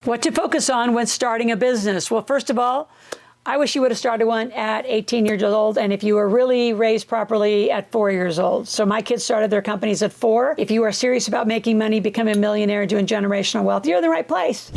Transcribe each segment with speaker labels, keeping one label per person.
Speaker 1: What to focus on when starting a business? Well, first of all, I wish you would have started one at 18 years old, and if you were really raised properly, at 4 years old. So my kids started their companies at 4. If you are serious about making money, becoming a millionaire, and doing generational wealth, you're in the right place.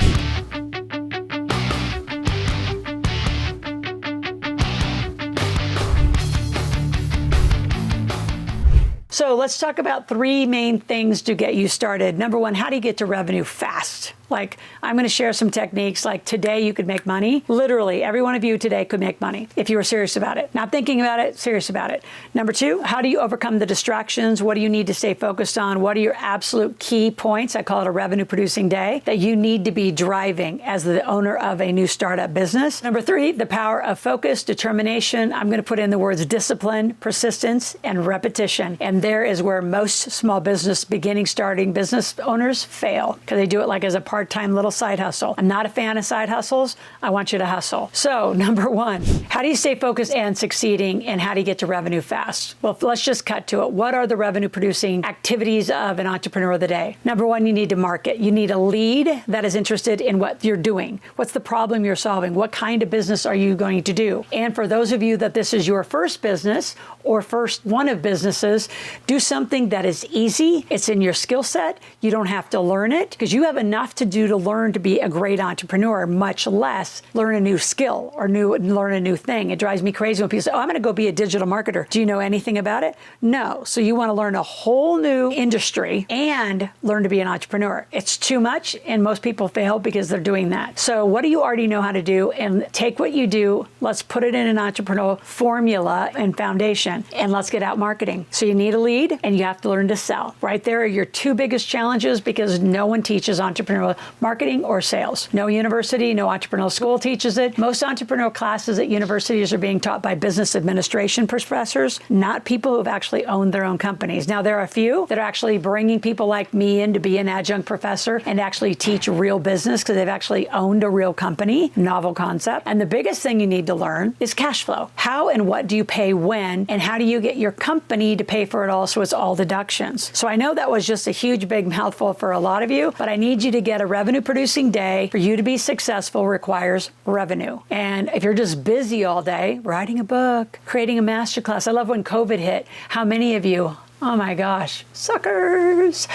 Speaker 1: So let's talk about 3 main things to get you started. Number 1, how do you get to revenue fast? Like, I'm going to share some techniques like today you could make money. Literally, every one of you today could make money if you were serious about it. Not thinking about it, serious about it. Number 2, how do you overcome the distractions? What do you need to stay focused on? What are your absolute key points? I call it a revenue producing day that you need to be driving as the owner of a new startup business. Number 3, the power of focus, determination. I'm going to put in the words discipline, persistence, and repetition. And there is where most small business, starting business owners fail because they do it like as a part-time little side hustle. I'm not a fan of side hustles. I want you to hustle. So number 1, how do you stay focused and succeeding, and how do you get to revenue fast? Well, let's just cut to it. What are the revenue producing activities of an entrepreneur of the day? Number 1, you need to market. You need a lead that is interested in what you're doing. What's the problem you're solving? What kind of business are you going to do? And for those of you that this is your first business or first one of businesses, do something that is easy. It's in your skill set. You don't have to learn it because you have enough to do to learn to be a great entrepreneur, much less learn a new skill or learn a new thing. It drives me crazy when people say, oh, I'm going to go be a digital marketer. Do you know anything about it? No. So you want to learn a whole new industry and learn to be an entrepreneur. It's too much, and most people fail because they're doing that. So what do you already know how to do? And take what you do, let's put it in an entrepreneurial formula and foundation, and let's get out marketing. So you need a lead, and you have to learn to sell. Right there are your 2 biggest challenges because no one teaches entrepreneurial marketing or sales. No university, no entrepreneurial school teaches it. Most entrepreneurial classes at universities are being taught by business administration professors, not people who have actually owned their own companies. Now, there are a few that are actually bringing people like me in to be an adjunct professor and actually teach real business because they've actually owned a real company, novel concept. And the biggest thing you need to learn is cash flow. How and what do you pay when, and how do you get your company to pay for it all so it's all deductions? So I know that was just a huge, big mouthful for a lot of you, but I need you to get a revenue producing day. For you to be successful requires revenue. And if you're just busy all day, writing a book, creating a masterclass. I love when COVID hit, how many of you, oh my gosh, suckers.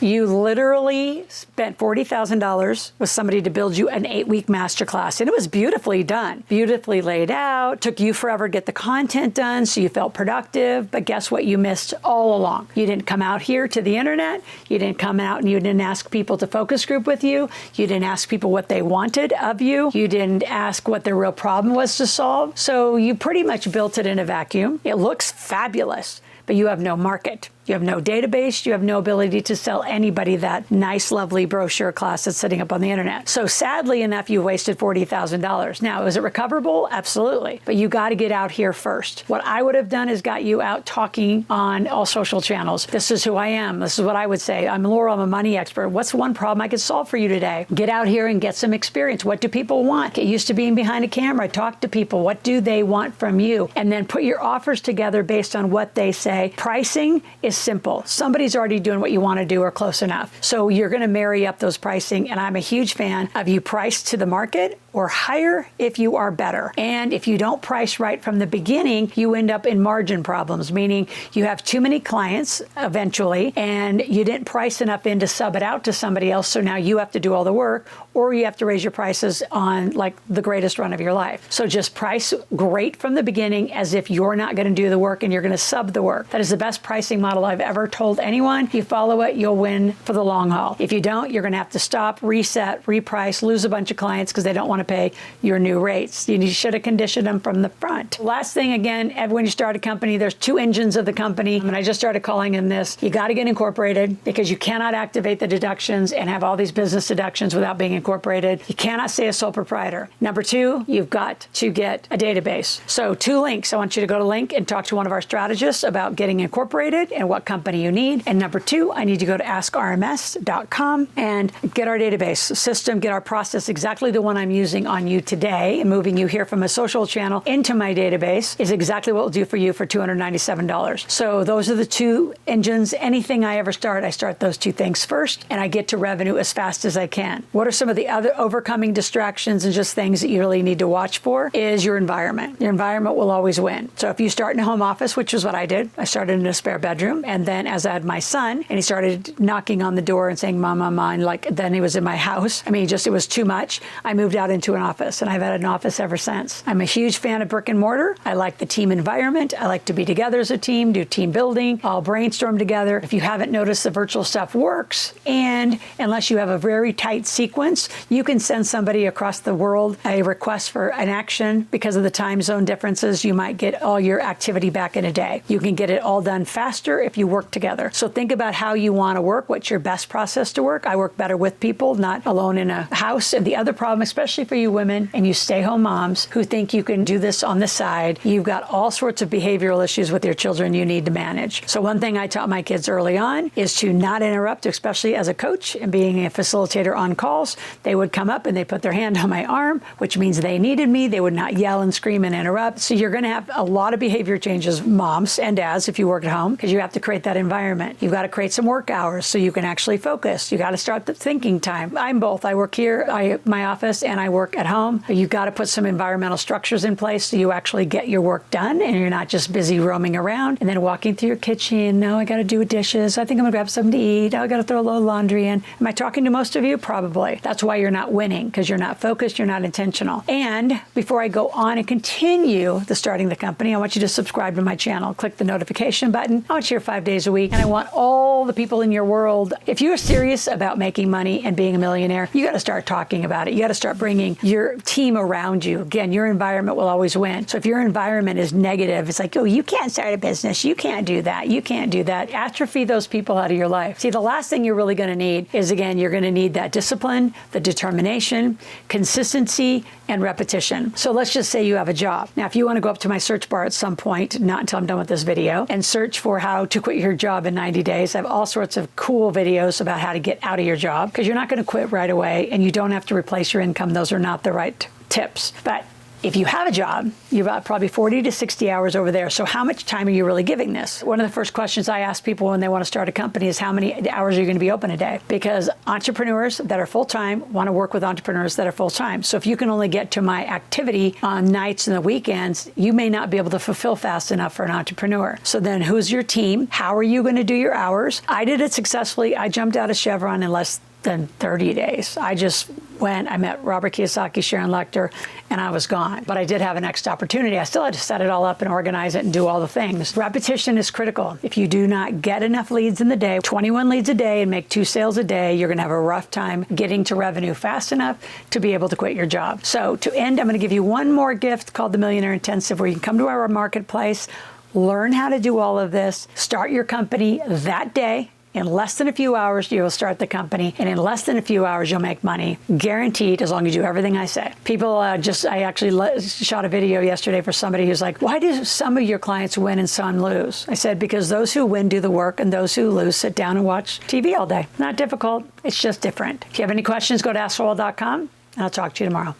Speaker 1: You literally spent $40,000 with somebody to build you an 8-week masterclass. And it was beautifully done, beautifully laid out. Took you forever to get the content done, so you felt productive. But guess what you missed all along? You didn't come out here to the internet. You didn't come out and you didn't ask people to focus group with you. You didn't ask people what they wanted of you. You didn't ask what their real problem was to solve. So you pretty much built it in a vacuum. It looks fabulous, but you have no market. You have no database. You have no ability to sell anybody that nice, lovely brochure class that's sitting up on the internet. So sadly enough, you wasted $40,000. Now, is it recoverable? Absolutely. But you got to get out here first. What I would have done is got you out talking on all social channels. This is who I am. This is what I would say. I'm Loral. I'm a money expert. What's one problem I could solve for you today? Get out here and get some experience. What do people want? Get used to being behind a camera. Talk to people. What do they want from you? And then put your offers together based on what they say. Pricing is simple. Somebody's already doing what you want to do or close enough. So you're going to marry up those pricing. And I'm a huge fan of you price to the market or higher if you are better. And if you don't price right from the beginning, you end up in margin problems, meaning you have too many clients eventually, and you didn't price enough in to sub it out to somebody else. So now you have to do all the work, or you have to raise your prices on like the greatest run of your life. So just price great from the beginning as if you're not going to do the work and you're going to sub the work. That is the best pricing model I've ever told anyone. If you follow it, you'll win for the long haul. If you don't, you're going to have to stop, reset, reprice, lose a bunch of clients because they don't want to pay your new rates. You should have conditioned them from the front. Last thing, again, when you start a company, there's 2 engines of the company. And I just started calling them this. You got to get incorporated because you cannot activate the deductions and have all these business deductions without being incorporated. You cannot stay a sole proprietor. Number 2, you've got to get a database. So 2 links. I want you to go to link and talk to one of our strategists about getting incorporated and of what company you need. And number two, I need to go to askrms.com and get our database system, get our process, exactly the one I'm using on you today, and moving you here from a social channel into my database is exactly what we'll do for you for $297. So those are the two engines. Anything I ever start, I start those two things first, and I get to revenue as fast as I can. What are some of the other overcoming distractions and just things that you really need to watch for is your environment. Your environment will always win. So if you start in a home office, which is what I did, I started in a spare bedroom, and then as I had my son, and he started knocking on the door and saying, Mama, mine, like then he was in my house. I mean, just it was too much. I moved out into an office, and I've had an office ever since. I'm a huge fan of brick and mortar. I like the team environment. I like to be together as a team, do team building, all brainstorm together. If you haven't noticed, the virtual stuff works, and unless you have a very tight sequence, you can send somebody across the world a request for an action. Because of the time zone differences, you might get all your activity back in a day. You can get it all done faster if you work together. So think about how you want to work, what's your best process to work. I work better with people, not alone in a house. And the other problem, especially for you women and you stay-home moms who think you can do this on the side, you've got all sorts of behavioral issues with your children you need to manage. So one thing I taught my kids early on is to not interrupt, especially as a coach and being a facilitator on calls. They would come up and they put their hand on my arm, which means they needed me. They would not yell and scream and interrupt. So you're going to have a lot of behavior changes, moms and dads, if you work at home, because you have to create that environment. You've got to create some work hours so you can actually focus. You got to start the thinking time. I'm both. I work here, my office, and I work at home. You've got to put some environmental structures in place so you actually get your work done and you're not just busy roaming around and then walking through your kitchen. No, I got to do dishes. I think I'm going to grab something to eat. Oh, I got to throw a little laundry in. Am I talking to most of you? Probably. That's why you're not winning, because you're not focused, you're not intentional. And before I go on and continue the starting the company, I want you to subscribe to my channel. Click the notification button. I want you here 5 days a week, and I want all the people in your world. If you're serious about making money and being a millionaire, you got to start talking about it. You got to start bringing your team around you. Again, your environment will always win. So if your environment is negative, it's like, oh, you can't start a business. You can't do that. You can't do that. Atrophy those people out of your life. See, the last thing you're really going to need is, again, you're going to need that discipline, the determination, consistency, and repetition. So let's just say you have a job. Now, if you want to go up to my search bar at some point, not until I'm done with this video, and search for how to quit your job in 90 days, I have all sorts of cool videos about how to get out of your job, because you're not going to quit right away, and you don't have to replace your income. Those are not the right tips. But if you have a job, you've got probably 40 to 60 hours over there. So how much time are you really giving this? One of the first questions I ask people when they want to start a company is how many hours are you going to be open a day? Because entrepreneurs that are full-time want to work with entrepreneurs that are full-time. So if you can only get to my activity on nights and the weekends, you may not be able to fulfill fast enough for an entrepreneur. So then who's your team? How are you going to do your hours? I did it successfully. I jumped out of Chevron in less than 30 days. I just went, I met Robert Kiyosaki, Sharon Lechter, and I was gone. But I did have a next opportunity. I still had to set it all up and organize it and do all the things. Repetition is critical. If you do not get enough leads in the day, 21 leads a day, and make 2 sales a day, you're going to have a rough time getting to revenue fast enough to be able to quit your job. So to end, I'm going to give you one more gift called the Millionaire Intensive, where you can come to our marketplace, learn how to do all of this, start your company that day. In less than a few hours, you'll start the company, and in less than a few hours, you'll make money, guaranteed, as long as you do everything I say. People I actually shot a video yesterday for somebody who's like, why do some of your clients win and some lose? I said, because those who win do the work, and those who lose sit down and watch TV all day. Not difficult. It's just different. If you have any questions, go to AskLoral.com, and I'll talk to you tomorrow.